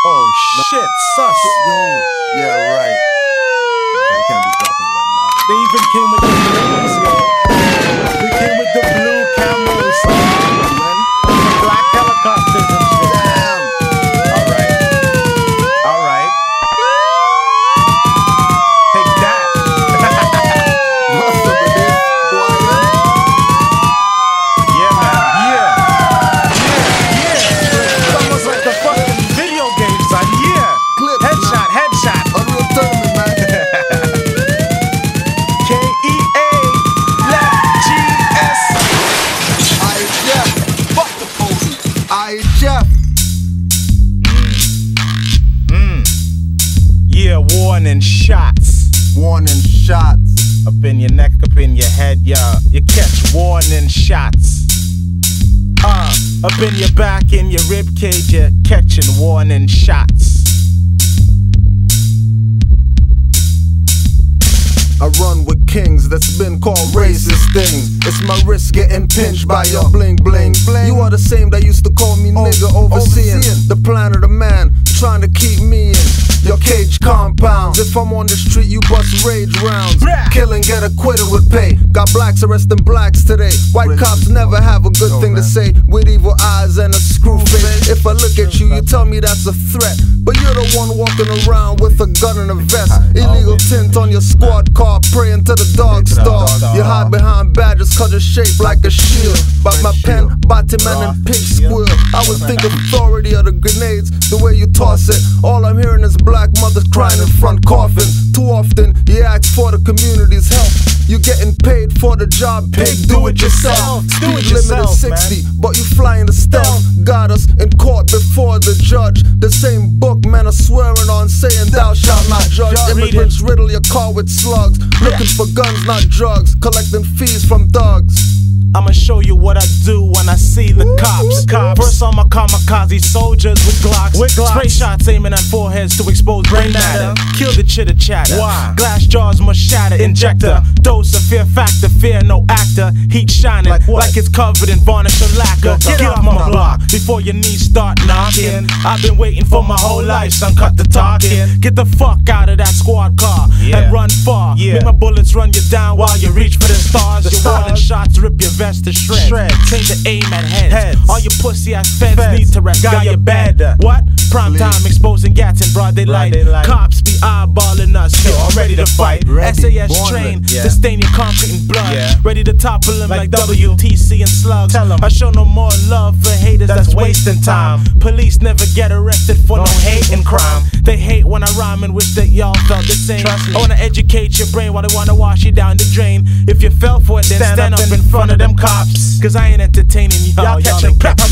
Oh shit, sus. Yo, yeah, right. I can't be dropping it right now. They even came with the blues, yo. They came with the blue camels, the black helicopters and shit. Damn. Alright. Alright. Take that. What's up with this, boy? Yeah, man. Yeah. It's almost like the fucking video game, son. Yeah. Clips, Headshot, man. headshot. Unreal tournament, man. K-E-A, Black G-S. I Jeff. Fuck the police. I Jeff. Yeah, warning shots. Warning shots. Up in your neck, up in your head, yeah. You catch warning shots. Up in your back, in your rib cage, you're catching warning shots. I run with kings that's been called racist things. It's my wrist getting pinched by your bling bling. You are the same that used to call me nigga, overseeing the plan of the man, trying to keep me in your cage compounds. If I'm on the street, you bust rage rounds. Kill and get acquitted with pay. Got blacks arresting blacks today. White cops never have a good thing to say, with evil eyes and a screw face. If I look at you, you tell me that's a threat, but you're the one walking around with a gun and a vest. Illegal tint on your squad car, praying to the dog star. You hide behind badges cause you're shaped like a shield. But my pen, Batman and pig squeal. I would think authority of the grenades, the way you toss it. All I'm hearing is black mothers crying in front coffins. Too often, you ask for the community's help. You getting paid for the job, pig, do it yourself. Speed limit is 60, but you flying the stealth. Got us in court before the judge. The same book men are swearing on, saying thou shalt not judge. Immigrants riddle your car with slugs, looking for guns, not drugs, collecting fees from thugs. I'ma show you what I do when I see the cops. First I'm a kamikaze soldiers with Glocks. Spray shots aiming at foreheads to expose brain matter. Kill the chitter chatter. Glass jars must shatter. Injector, dose of fear factor. Fear no actor. Heat shining like it's covered in varnish or lacquer. Get off my block before your knees start knocking. I've been waiting for my whole life, son, cut the talking. Get the fuck out of that squad car and run far. Make my bullets run you down while you reach for the stars. Your warning shots rip your vest to shred. Change the aim at heads. All your pussy ass feds need to rest. Got your bed. What? Prime time exposing gats in broad daylight. Cops be eyeballing us. Yo, I'm ready to fight. SAS train to stain your concrete in blood. Ready to topple them like WTC and slugs. I show no more love for haters that's wasting time. Police never get arrested for no hate and crime. They hate when I rhyme and wish that y'all felt the same. I wanna educate your brain while they wanna wash you down the drain. If you fell for it, then stand up in front of them cops. Cause I ain't entertaining y'all. Y'all catching props.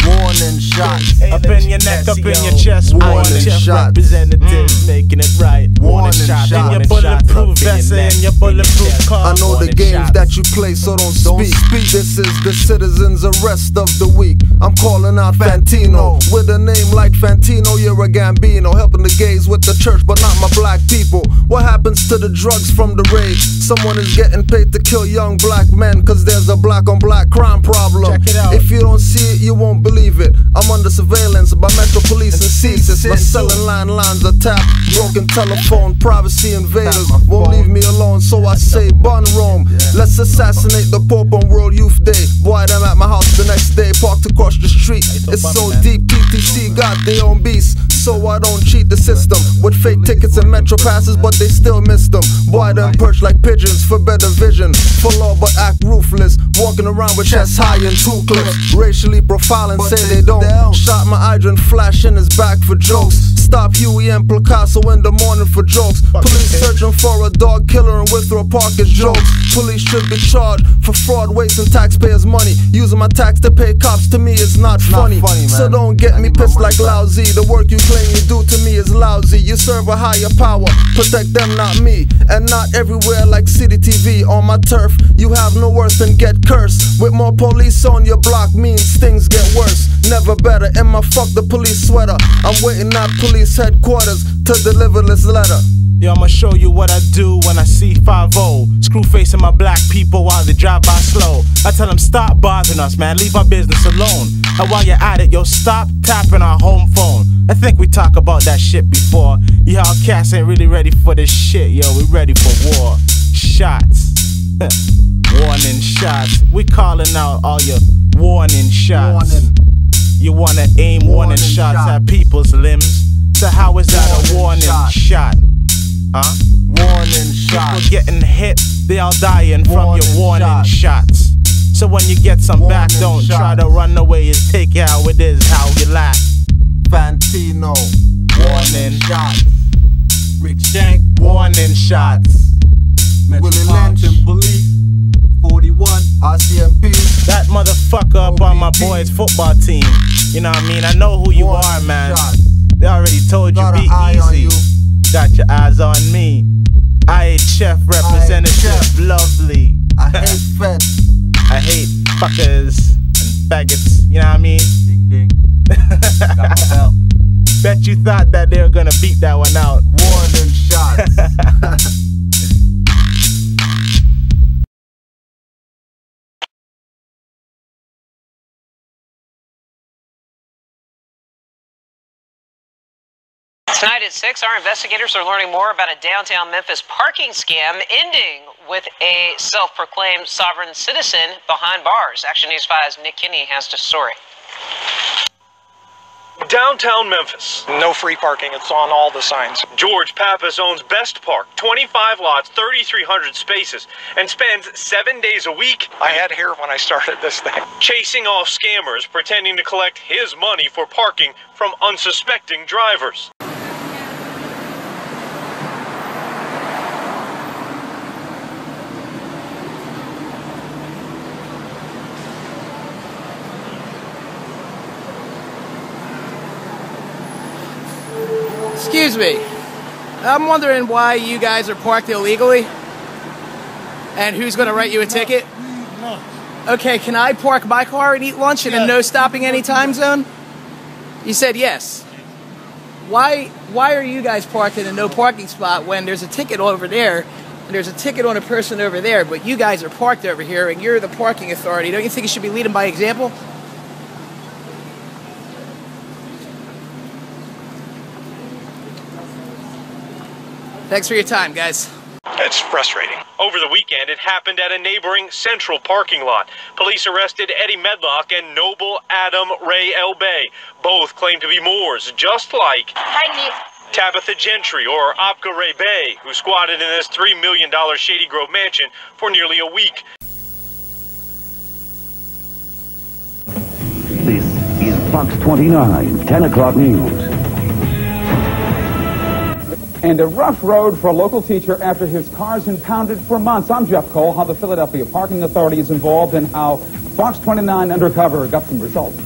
Warning shots. Up in your neck, up in your chest. Warning shots. Representatives making it right. Warning shots. In your bulletproof vest and your bulletproof car. I know the games that you play, so don't speak. This is the citizens' arrest of the week. I'm calling out Fantino. With a name like Fantino, you're a Gambino. Helping the gays with the church, but not my black people. What happens to the drugs from the raid? Someone is getting paid to kill young black men, cause there's a black on black crime problem. Check it out. If you don't see it, you won't believe it. I'm under surveillance by Metro Police and CSIS. My selling lines are tapped. Broken telephone, privacy invaders won't leave me alone, so I say bun Rome. Let's assassinate the Pope on World Youth Day. Boy, I'm at my house the next day, parked across the street. It's so deep, PTC got their own beast, so I don't cheat the system with fake tickets and Metro passes, but they still miss them. Boy, them perch like pigeons for better vision. For law but act ruthless, walking around with chests high and 2 clips. Racially profiling, say they don't. Shot my hydrant, flash in his back for jokes. Stop Huey and Picasso in the morning for jokes. Police searching for a dog killer and Withrow Park is jokes. Police should be charged for fraud, wasting taxpayers' money. Using my tax to pay cops to me is not funny. So don't get me pissed like lousy. The work you claim you do to me is lousy. You serve a higher power, protect them, not me. And not everywhere like City TV on my turf. You have no worth and get cursed. With more police on your block means things get worse. Never better in my fuck the police sweater. I'm waiting at police headquarters to deliver this letter. Yo, I'ma show you what I do when I see 5-0. Screw facing my black people while they drive by slow. I tell them stop bothering us, man, leave our business alone. And while you're at it, yo, stop tapping our home phone. I think we talked about that shit before. Y'all cats ain't really ready for this shit, yo, we ready for war. Shots. Warning shots. We calling out all your warning shots. Warning. You wanna aim warning shots at people's limbs? So how is that a warning shot? Huh? Warning shots. People getting hit, they all dying from your warning shots. So when you get some back, don't try to run away and take it how it is, how you lack. Fantino. Warning shots. Rick Shank. Warning shots. Willie Lynch and Police. 41. RCMP. That motherfucker up on my boys' football team. You know what I mean? I know who you are, man. They already told you, be easy. Got your eyes on me. IHF representative, lovely. I hate feds. I hate fuckers and faggots. You know what I mean? Ding ding. Got my bell. Bet you thought that they were gonna beat that one out. Warning shots. Tonight at 6, our investigators are learning more about a downtown Memphis parking scam ending with a self-proclaimed sovereign citizen behind bars. Action News 5's Nick Kinney has the story. Downtown Memphis. No free parking. It's on all the signs. George Pappas owns Best Park, 25 lots, 3,300 spaces, and spends 7 days a week. I had hair when I started this thing. Chasing off scammers, pretending to collect his money for parking from unsuspecting drivers. Excuse me. I'm wondering why you guys are parked illegally and who's going to write you a ticket? No. Okay, can I park my car and eat lunch in a no stopping any time zone? You said yes. Why are you guys parked in a no parking spot when there's a ticket over there and there's a ticket on a person over there, but you guys are parked over here and you're the parking authority? Don't you think you should be leading by example? Thanks for your time, guys. It's frustrating. Over the weekend, it happened at a neighboring Central parking lot. Police arrested Eddie Medlock and Noble Adam Ray L. Bay. Both claim to be Moors, just like Tabitha Gentry or Opka Ray Bay, who squatted in this $3 million Shady Grove mansion for nearly a week. This is Fox 29, 10 o'clock news. And a rough road for a local teacher after his car's impounded for months. I'm Jeff Cole. How the Philadelphia Parking Authority is involved and how Fox 29 Undercover got some results.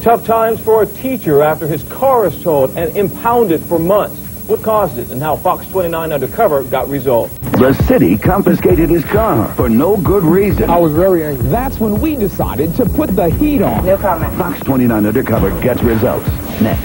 Tough times for a teacher after his car is towed and impounded for months. What caused it and how Fox 29 Undercover got resolved. The city confiscated his car for no good reason. I was very angry. That's when we decided to put the heat on. No comment. Fox 29 Undercover gets results. Next.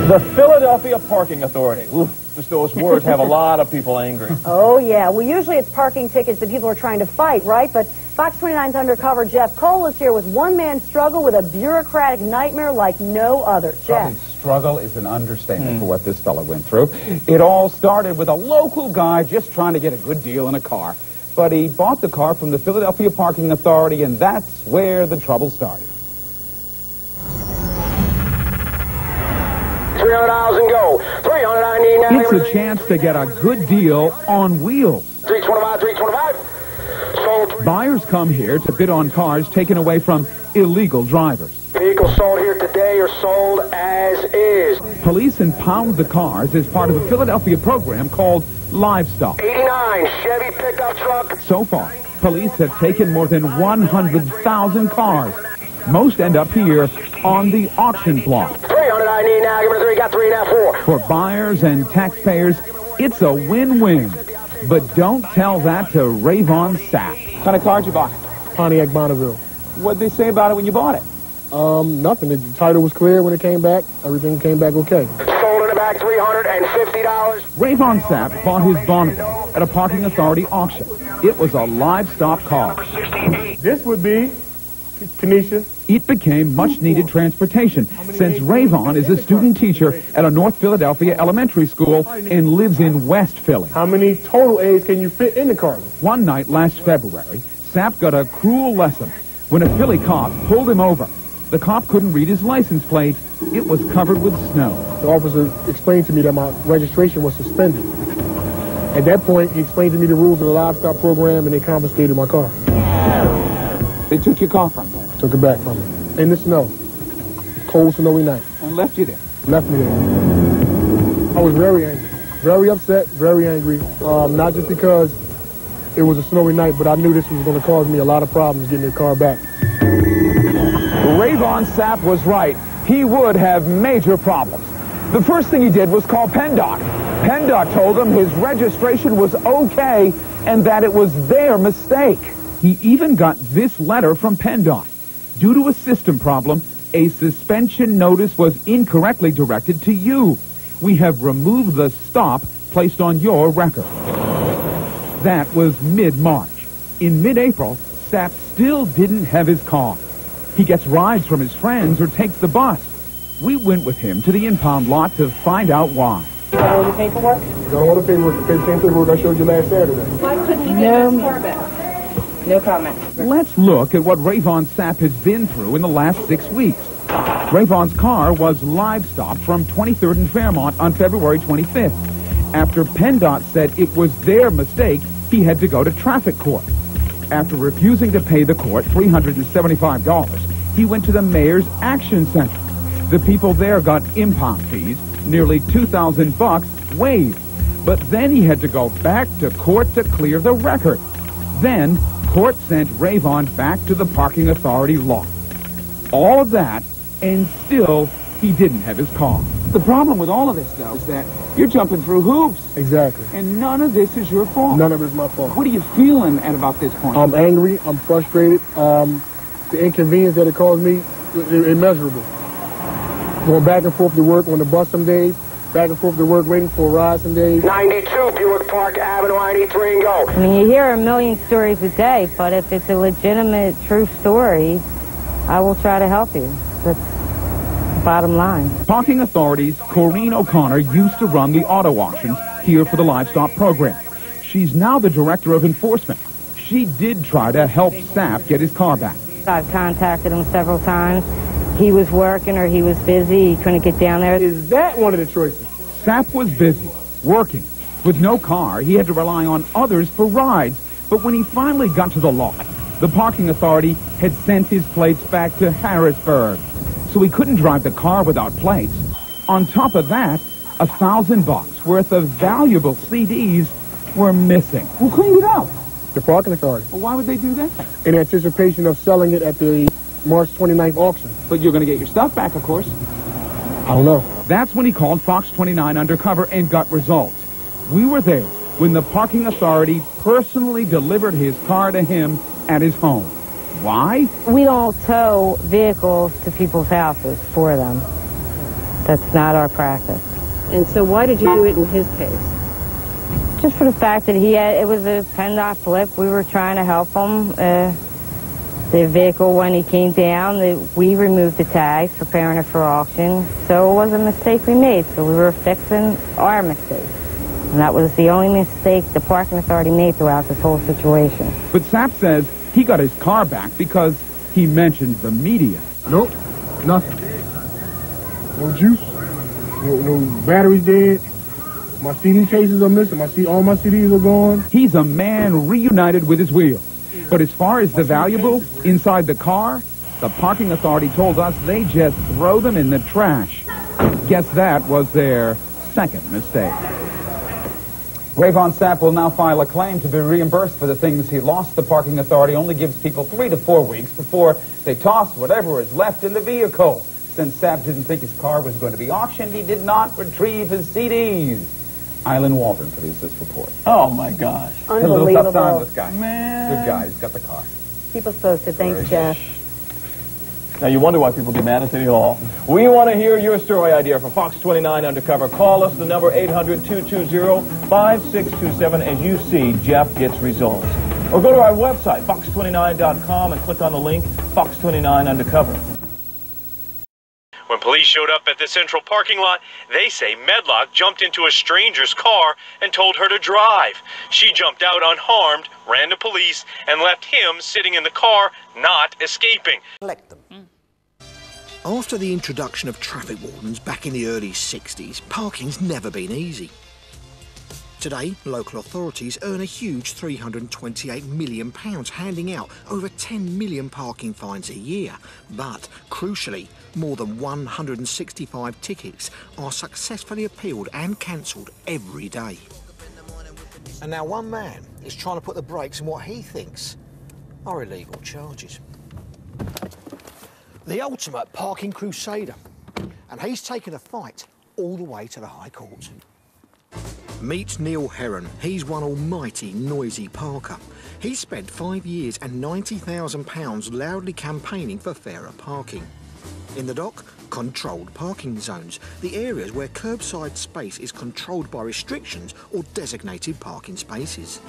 The Philadelphia Parking Authority. Oof, just those words have a lot of people angry. Oh, yeah. Well, usually it's parking tickets that people are trying to fight, right? But Fox 29's Undercover Jeff Cole is here with one man's struggle with a bureaucratic nightmare like no other. Jeff. Struggle is an understatement for what this fellow went through. It all started with a local guy just trying to get a good deal in a car. But he bought the car from the Philadelphia Parking Authority, and that's where the trouble started. 300 and go. 399. It's a chance to get a good deal on wheels. 325, 325. Sold. Buyers come here to bid on cars taken away from illegal drivers. Vehicles sold here today are sold as is. Police impound the cars as part of a Philadelphia program called Livestock. 89 Chevy pickup truck. So far, police have taken more than 100,000 cars. Most end up here on the auction block. 300 I need now. Give me 3. Got 3 now. 4. For buyers and taxpayers, it's a win-win. But don't tell that to Rayvon Sapp. What kind of car did you buy? Pontiac Bonneville. What'd they say about it when you bought it? Nothing. The title was clear when it came back. Everything came back okay. Sold in the back $350. Rayvon Sapp bought his Bonneville at a parking authority auction. It was a livestock car. This would be Tanisha. It became much-needed transportation since Rayvon is a student teacher at a North Philadelphia elementary school and lives in West Philly. How many total A's can you fit in the car? One night last February, Sapp got a cruel lesson when a Philly cop pulled him over. The cop couldn't read his license plate. It was covered with snow. The officer explained to me that my registration was suspended. At that point, he explained to me the rules of the livestock program, and they confiscated my car. They took your car from you? Took it back from me. In the snow. Cold, snowy night. And left you there? Left me there. I was very angry. Very upset, very angry. Not just because it was a snowy night, but I knew this was going to cause me a lot of problems getting the car back. Rayvon Sapp was right. He would have major problems. The first thing he did was call PennDOT. PennDOT told him his registration was okay and that it was their mistake. He even got this letter from PennDOT. Due to a system problem, a suspension notice was incorrectly directed to you. We have removed the stop placed on your record. That was mid-March. In mid-April, Sapp still didn't have his car. He gets rides from his friends or takes the bus. We went with him to the impound lot to find out why. Got all the paperwork? Got all the paperwork. The same paperwork I showed you last Saturday. Why couldn't you get his car back? No comment. Let's look at what Rayvon Sapp has been through in the last 6 weeks. Rayvon's car was live-stopped from 23rd and Fairmont on February 25th. After PennDOT said it was their mistake, he had to go to traffic court. After refusing to pay the court $375, he went to the Mayor's Action Center. The people there got impound fees, nearly $2,000 waived. But then he had to go back to court to clear the record. Then, court sent Rayvon back to the parking authority lot. All of that, and still, he didn't have his car. The problem with all of this, though, is that you're jumping through hoops. Exactly. And none of this is your fault. None of it is my fault. What are you feeling at about this point? I'm angry. I'm frustrated. The inconvenience that it caused me, immeasurable. Going back and forth to work on the bus some days, back and forth to work waiting for a ride some days. 92 Buick Park Avenue, ID3 and go. I mean, you hear a million stories a day, but if it's a legitimate, true story, I will try to help you. That's the bottom line. Parking authorities, Corrine O'Connor used to run the auto auctions here for the livestock program. She's now the director of enforcement. She did try to help Sapp get his car back. I've contacted him several times. He was working or he was busy. He couldn't get down there. Is that one of the choices? Sapp was busy, working. With no car, he had to rely on others for rides. But when he finally got to the lot, the parking authority had sent his plates back to Harrisburg. So he couldn't drive the car without plates. On top of that, $1,000 worth of valuable CDs were missing. Who cleaned it up? The parking authority. Well, why would they do that? In anticipation of selling it at the March 29th auction. But you're going to get your stuff back, of course. I don't know. That's when he called Fox 29 undercover and got results. We were there when the parking authority personally delivered his car to him at his home. Why? We don't tow vehicles to people's houses for them. That's not our practice. And so why did you do it in his case? Just for the fact that it was a PennDOT flip. We were trying to help him. The vehicle, when he came down, we removed the tags, preparing it for auction. So it was a mistake we made. So we were fixing our mistake. And that was the only mistake the parking authority made throughout this whole situation. But Sapp says he got his car back because he mentioned the media. Nope, nothing. No juice, no batteries dead. My CD cases are missing. All my CDs are gone. He's a man reunited with his wheels. But as far as the valuables inside the car, the parking authority told us they just throw them in the trash. Guess that was their second mistake. Rayvon Sapp will now file a claim to be reimbursed for the things he lost. The parking authority only gives people 3 to 4 weeks before they toss whatever is left in the vehicle. Since Sapp didn't think his car was going to be auctioned, he did not retrieve his CDs. Eileen Waldron produced this report. Oh, my gosh. Unbelievable. A little tough time, this guy. Man. Good guy. He's got the car. Keep us posted. Thanks, Jeff. Now, you wonder why people get mad at City Hall. We want to hear your story idea for Fox 29 Undercover. Call us, the number 800-220-5627, as you see Jeff gets results. Or go to our website, fox29.com, and click on the link, Fox 29 Undercover. When police showed up at the central parking lot, they say Medlock jumped into a stranger's car and told her to drive. She jumped out unharmed, ran to police, and left him sitting in the car, not escaping. Collect them. After the introduction of traffic wardens back in the early 60s, parking's never been easy. Today, local authorities earn a huge £328 million handing out over 10 million parking fines a year. But, crucially, more than 165 tickets are successfully appealed and cancelled every day. And now one man is trying to put the brakes on what he thinks are illegal charges. The ultimate parking crusader. And he's taken a fight all the way to the High Court. Meet Neil Heron. He's one almighty noisy parker. He spent 5 years and £90,000 loudly campaigning for fairer parking. In the dock, controlled parking zones, the areas where curbside space is controlled by restrictions or designated parking spaces.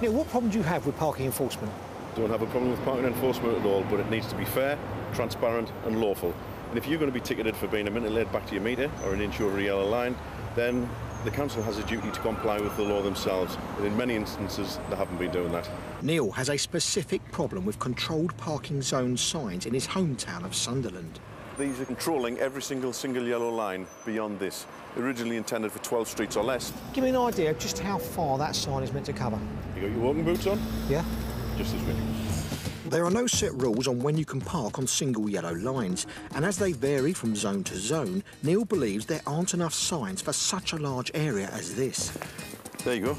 Neil, what problem do you have with parking enforcement? Don't have a problem with parking enforcement at all, but it needs to be fair, transparent and lawful. And if you're going to be ticketed for being a minute late back to your meter or an inch over a yellow line, then the council has a duty to comply with the law themselves, and in many instances they haven't been doing that. Neil has a specific problem with controlled parking zone signs in his hometown of Sunderland. These are controlling every single yellow line beyond this, originally intended for 12 streets or less. Give me an idea of just how far that sign is meant to cover. You got your walking boots on? Yeah. Just this way. There are no set rules on when you can park on single yellow lines, and as they vary from zone to zone, Neil believes there aren't enough signs for such a large area as this. There you go.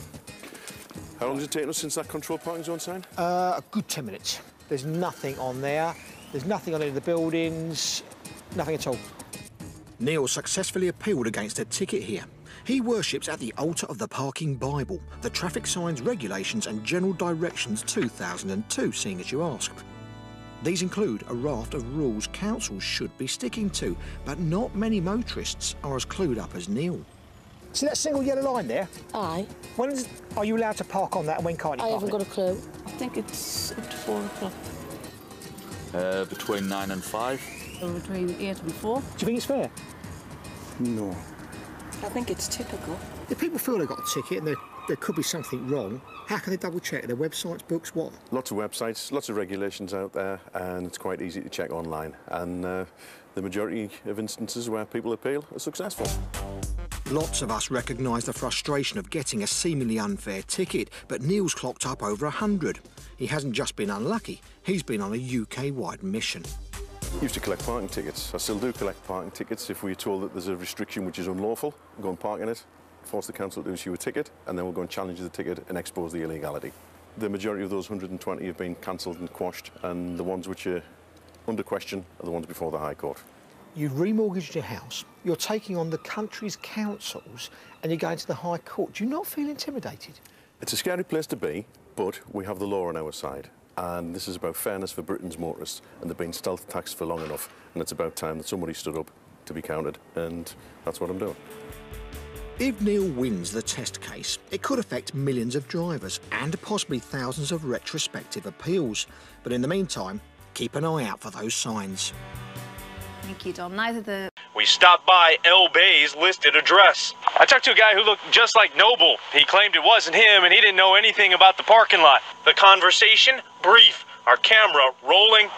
How long has it taken us since that controlled parking zone sign? A good 10 minutes. There's nothing on there. There's nothing on any of the buildings. Nothing at all. Neil successfully appealed against a ticket here. He worships at the altar of the Parking Bible, the Traffic Signs Regulations and General Directions 2002, seeing as you asked. These include a raft of rules councils should be sticking to, but not many motorists are as clued up as Neil. See that single yellow line there? Aye. When are you allowed to park on that and when can't you I park haven't got it? a clue. I think it's up to 4 o'clock. Between 9 and 5. Or between 8 and 4. Do you think it's fair? No. I think it's typical. If people feel they've got a ticket and there could be something wrong, how can they double check? Their websites, books, what? Lots of websites, lots of regulations out there, and it's quite easy to check online. And the majority of instances where people appeal are successful. Lots of us recognise the frustration of getting a seemingly unfair ticket, but Neil's clocked up over 100. He hasn't just been unlucky, he's been on a UK-wide mission. I used to collect parking tickets. I still do collect parking tickets. If we're told that there's a restriction which is unlawful, we'll go and park in it, force the council to issue a ticket, and then we'll go and challenge the ticket and expose the illegality. The majority of those 120 have been cancelled and quashed, and the ones which are under question are the ones before the High Court. You've remortgaged your house, you're taking on the country's councils, and you're going to the High Court. Do you not feel intimidated? It's a scary place to be, but we have the law on our side. And this is about fairness for Britain's motorists, and they've been stealth taxed for long enough, and it's about time that somebody stood up to be counted, and that's what I'm doing. If Neil wins the test case, it could affect millions of drivers and possibly thousands of retrospective appeals. But in the meantime, keep an eye out for those signs. Thank you, Dom. Neither the... We stopped by El Bay's listed address. I talked to a guy who looked just like Noble. He claimed it wasn't him and he didn't know anything about the parking lot. The conversation, brief. Our camera rolling.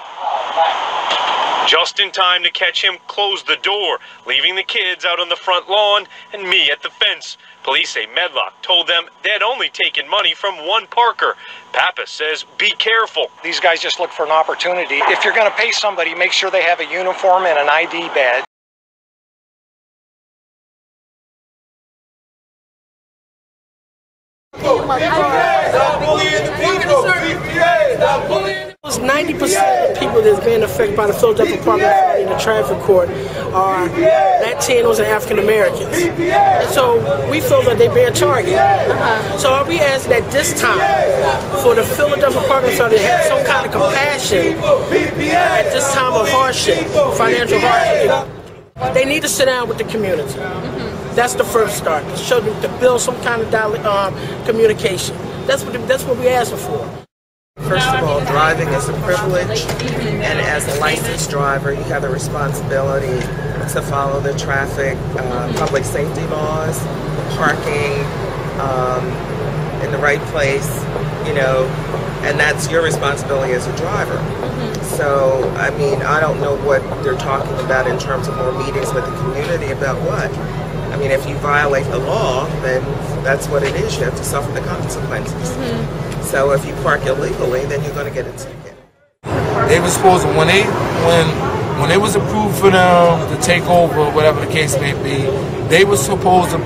Just in time to catch him close the door, leaving the kids out on the front lawn and me at the fence. Police say Medlock told them they had only taken money from one parker. Pappas says be careful. These guys just look for an opportunity. If you're going to pay somebody, make sure they have a uniform and an ID badge. Stop bullying the people! 90% of the people that's being affected by the Philadelphia Parking Authority and the traffic court are Latinos and African Americans. And so we feel that they're being targeted. So are we asking at this time for the Philadelphia Parking Authority to have some kind of compassion at this time of hardship, financial hardship? They need to sit down with the community. That's the first start. Show them to build some kind of communication. That's what we're asking for. First of all, driving is a privilege, and as a licensed driver, you have a responsibility to follow the traffic, public safety laws, parking in the right place, you know, and that's your responsibility as a driver. So, I mean, I don't know what they're talking about in terms of more meetings with the community about what. I mean, if you violate the law, then that's what it is. You have to suffer the consequences. So if you park illegally, then you're going to get a ticket. They were supposed to, when it was approved for them to take over, whatever the case may be, they were supposed to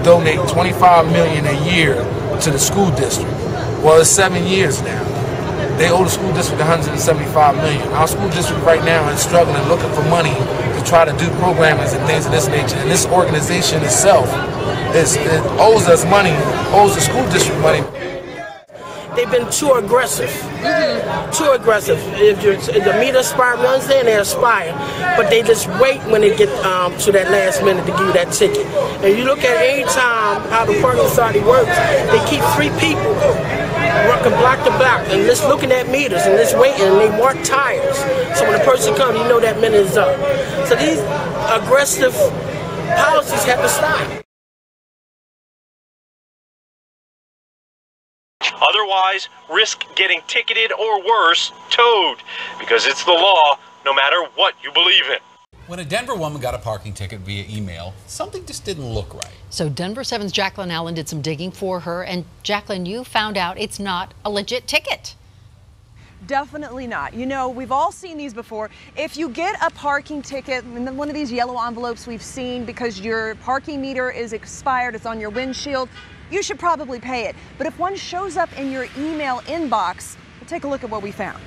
donate $25 million a year to the school district. Well, it's 7 years now. They owe the school district $175 million. Our school district right now is struggling, looking for money to try to do programmings and things of this nature. And this organization itself it owes us money, owes the school district money. They've been too aggressive. Too aggressive. If the meter aspire runs there, they aspire. But they just wait when they get to that last minute to give you that ticket. And you look at any time how the parking authority works, they keep 3 people working block to block and just looking at meters and just waiting, and they mark tires. So when the person comes, you know that minute is up. So these aggressive policies have to stop. Otherwise, risk getting ticketed or worse, towed, because it's the law no matter what you believe in. When a Denver woman got a parking ticket via email, something just didn't look right. So Denver 7's Jacqueline Allen did some digging for her, and Jacqueline, you found out it's not a legit ticket. Definitely not. You know, we've all seen these before. If you get a parking ticket in one of these yellow envelopes we've seen because your parking meter is expired, it's on your windshield, you should probably pay it. But if one shows up in your email inbox, we'll take a look at what we found.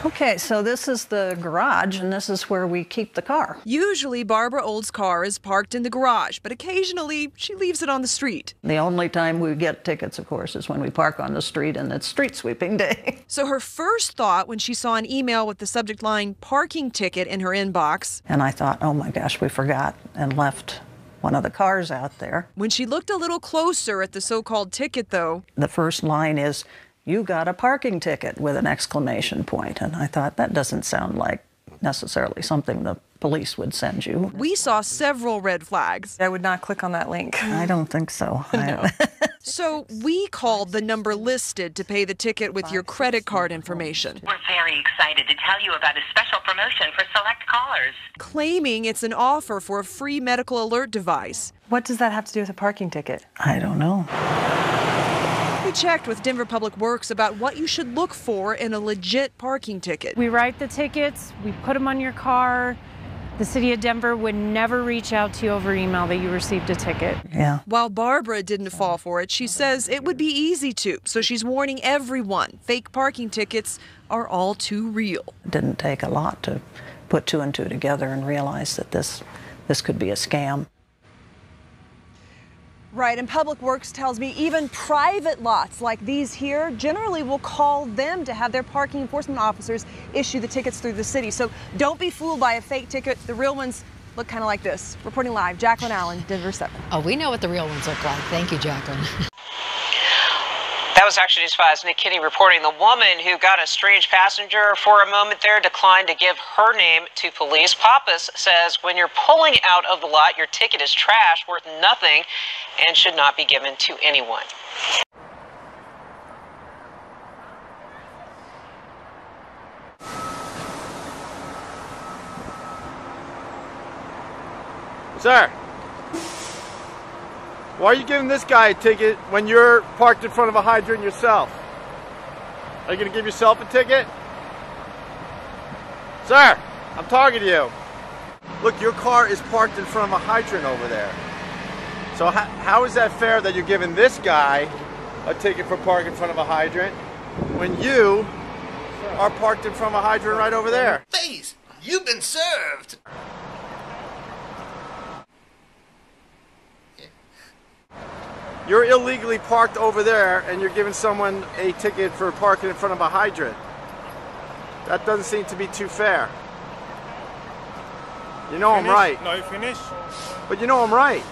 Okay, so this is the garage, and this is where we keep the car. Usually, Barbara Old's car is parked in the garage, but occasionally she leaves it on the street. The only time we get tickets, of course, is when we park on the street, and it's street sweeping day. So her first thought when she saw an email with the subject line, parking ticket, in her inbox. And I thought, oh my gosh, we forgot and left one of the cars out there. When she looked a little closer at the so-called ticket, though, the first line is, "You got a parking ticket," with an exclamation point. And I thought, that doesn't sound like necessarily something the police would send you. We saw several red flags. I would not click on that link. I don't think so. No. So we called the number listed to pay the ticket with your credit card information. We're very excited to tell you about a special promotion for select callers. Claiming it's an offer for a free medical alert device. What does that have to do with a parking ticket? I don't know. We checked with Denver Public Works about what you should look for in a legit parking ticket. We write the tickets, we put them on your car. The city of Denver would never reach out to you over email that you received a ticket. Yeah. While Barbara didn't fall for it, she says it would be easy to. So she's warning everyone, fake parking tickets are all too real. It didn't take a lot to put 2 and 2 together and realize that this could be a scam. Right, and Public Works tells me even private lots like these here generally will call them to have their parking enforcement officers issue the tickets through the city. So don't be fooled by a fake ticket. The real ones look kind of like this. Reporting live, Jacqueline Allen, Denver 7. Oh, we know what the real ones look like. Thank you, Jacqueline. That was Action News 5's Nick Kinney reporting. The woman who got a strange passenger for a moment there declined to give her name to police. Pappas says when you're pulling out of the lot, your ticket is trash, worth nothing, and should not be given to anyone. Sir, why are you giving this guy a ticket when you're parked in front of a hydrant yourself? Are you going to give yourself a ticket? Sir, I'm talking to you. Look, your car is parked in front of a hydrant over there. So how is that fair that you're giving this guy a ticket for parking in front of a hydrant when you are parked in front of a hydrant right over there. Face, you've been served. You're illegally parked over there and you're giving someone a ticket for parking in front of a hydrant. That doesn't seem to be too fair. You know I'm right. No, you finish? But you know I'm right.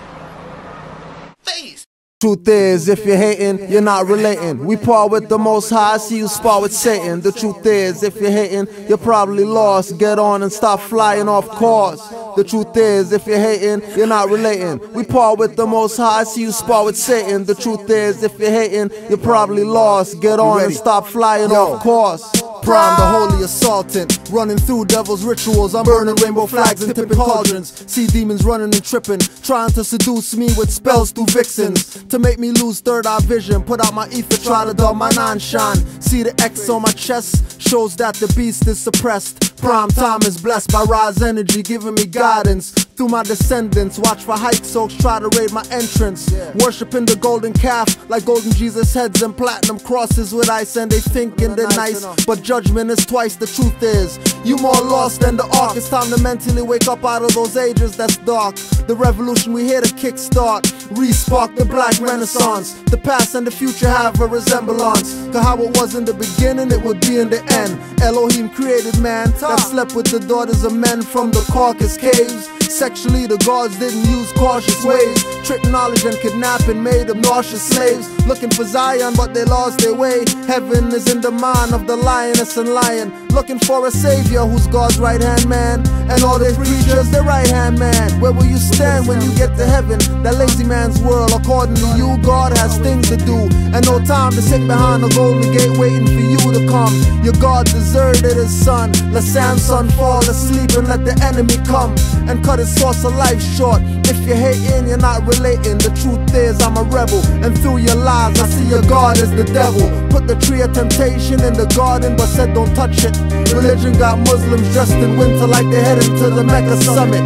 Face. Truth is, if you're hating, you're not relating. We part with the Most High, see you spar with Satan. The truth is, if you're hating, you're probably lost. Get on and stop flying off course. The truth is, if you're hating, you're not relating. We part with the Most High, see you spar with Satan. The truth is, if you're hating, you're probably lost. Get on and stop flying off course. Prime, the holy assaultant, running through devil's rituals. I'm burning rainbow flags and tipping cauldrons. See demons running and tripping, trying to seduce me with spells through vixens. To make me lose third eye vision, put out my ether, try to dull my non-shine. See the X on my chest, shows that the beast is suppressed. Prime time is blessed by Rise energy, giving me guidance. Through my descendants, watch for hike soaks, try to raid my entrance. Worshipping the golden calf, like golden Jesus heads and platinum crosses with ice. And they thinking they're nice, but judgment is twice. The truth is, you more lost than the ark. It's time to mentally wake up out of those ages that's dark. The revolution we here to kickstart, re-spark the black renaissance. The past and the future have a resemblance. Cause how it was in the beginning, it would be in the end. Elohim created man that slept with the daughters of men from the Caucasus caves. Sexually, the gods didn't use cautious ways. Trick knowledge and kidnapping made them nauseous slaves. Looking for Zion, but they lost their way. Heaven is in the mind of the lioness and lion. Looking for a savior who's God's right-hand man. And all their preachers, their right-hand man. Where will you stand when you get to heaven? That lazy man's world, according to you, God has things to do. And no time to sit behind the golden gate waiting for you to come. Your God deserted his son. Let Samson fall asleep and let the enemy come and cut his source of life short. If you're hating, you're not relating. The truth is, I'm a rebel, and through your lies, I see your God as the devil. Put the tree of temptation in the garden, but said don't touch it. Religion got Muslims dressed in winter like they're heading to the Mecca summit.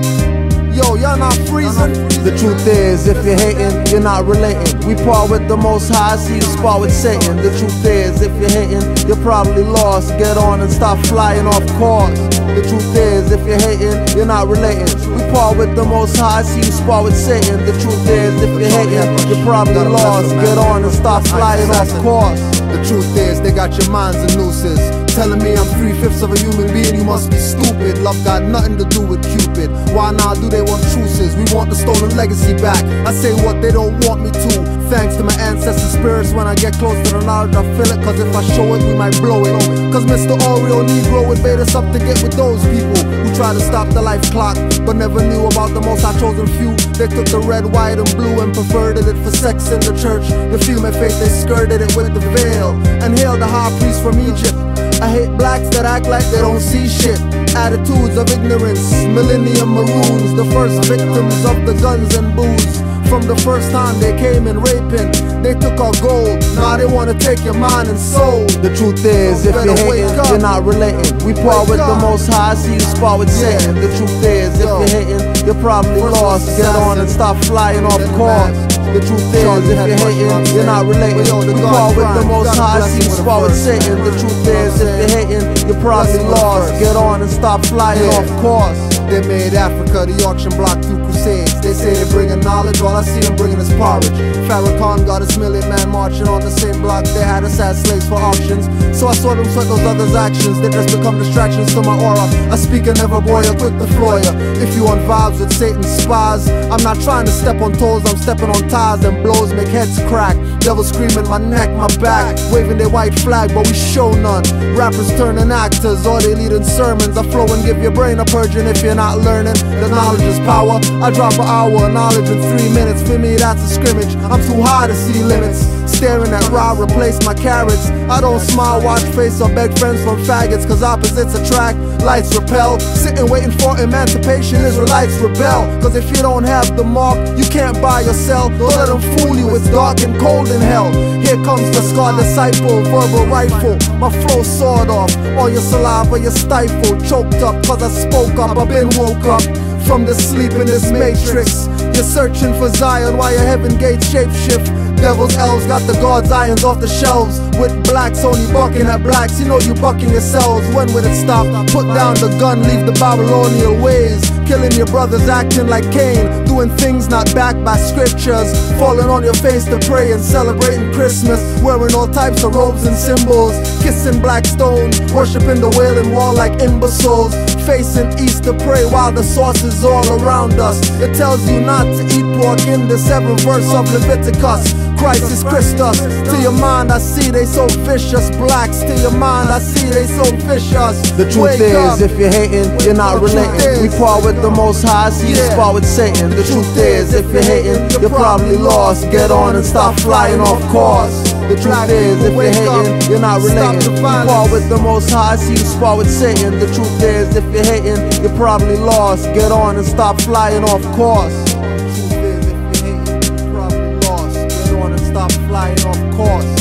Yo, y'all not freezing? The truth is, if you're hating, you're not relating. We part with the Most High, see you spar with Satan. The truth is, if you're hating, you're probably lost. Get on and stop flying off course. The truth is, if you're hating, you're not relating. We part with the Most High, see you spar with Satan. The truth is, if you're hating, you're probably lost. Get on and stop flying off course. The truth is, they got your minds in nooses. Telling me I'm 3/5 of a human being, you must be stupid. Love got nothing to do with Cupid. Why now do they want truces? We want the stolen legacy back. I say what they don't want me to. Thanks to my ancestor spirits, when I get close to the knowledge I feel it. Cause if I show it, we might blow it. Cause Mr. Oreo Negro would bait us up to get with those people who try to stop the life clock, but never knew about the most high chosen few. They took the red, white and blue and perverted it for sex in the church. The female faith, they skirted it with the veil and hailed the high priest from Egypt. I hate blacks that act like they don't see shit. Attitudes of ignorance, millennium maroons, the first victims of the guns and booze. From the first time they came in raping, they took our gold. Now they wanna take your mind and soul. The truth is, if you're hating, you're not relating. We part with the Most High, see you spar with Satan. The truth is, if you're hating, you're probably lost. Get on and stop flying off course. The truth is, if you're hating, you're not relating. We part with the Most High, see you spar with Satan. The truth is, if you're hating, you're probably lost. Get on and stop flying off course. They made Africa the auction block through crusades. They say they're bringing knowledge, all I see them bringing is porridge. Farrakhan got us million man marching on the same block. They had us as slaves for auctions. So I saw them sweat those others' actions. They just become distractions to my aura. I speak and never boy, I quick to floor ya. If you on vibes with Satan's spies, I'm not trying to step on toes, I'm stepping on ties, and blows make heads crack. Devils screaming my neck, my back, waving their white flag, but we show none. Rappers turning actors, or they leading sermons. I flow and give your brain a purging if you're not learning. The knowledge is power. I drop an hour of knowledge in 3 minutes. For me, that's a scrimmage. I'm too high to see limits. Staring at raw, replace my carrots. I don't smile, watch face, or beg friends from faggots. Cause opposites attract, lights repel. Sitting waiting for emancipation, Israelites rebel. Cause if you don't have the mark, you can't buy or sell. Don't let them fool you, it's dark and cold in hell. Here comes the scarred disciple, verbal rifle. My flow sawed off, all your saliva, you're stifled. Choked up cause I spoke up, I've been woke up from the sleep in this matrix. You're searching for Zion while your heaven gates shapeshift. Devil's elves got the God's irons off the shelves. With blacks only bucking at blacks, you know you bucking yourselves. When will it stop? Put down the gun, leave the Babylonian ways. Killing your brothers, acting like Cain, doing things not backed by scriptures. Falling on your face to pray and celebrating Christmas. Wearing all types of robes and symbols. Kissing black stone, worshiping the Wailing Wall like imbeciles. Facing east to pray while the source is all around us. It tells you not to eat pork in the 7th verse of Leviticus. Christ is Christus. To your mind I see they so vicious. Blacks, to your mind I see they so vicious. The truth is, if you're hating, you're not relating. We part with the Most High, see you spar with Satan. The truth is, if you're hating, you're probably lost. Get on and stop flying off course. The truth is, if you're hating, you're not relating. We part with the Most High, see you spar with Satan. The truth is, if you're hating, you're probably lost. Get on and stop flying off course. The truth is, if you're hating, you're probably lost. Get on and stop flying off course.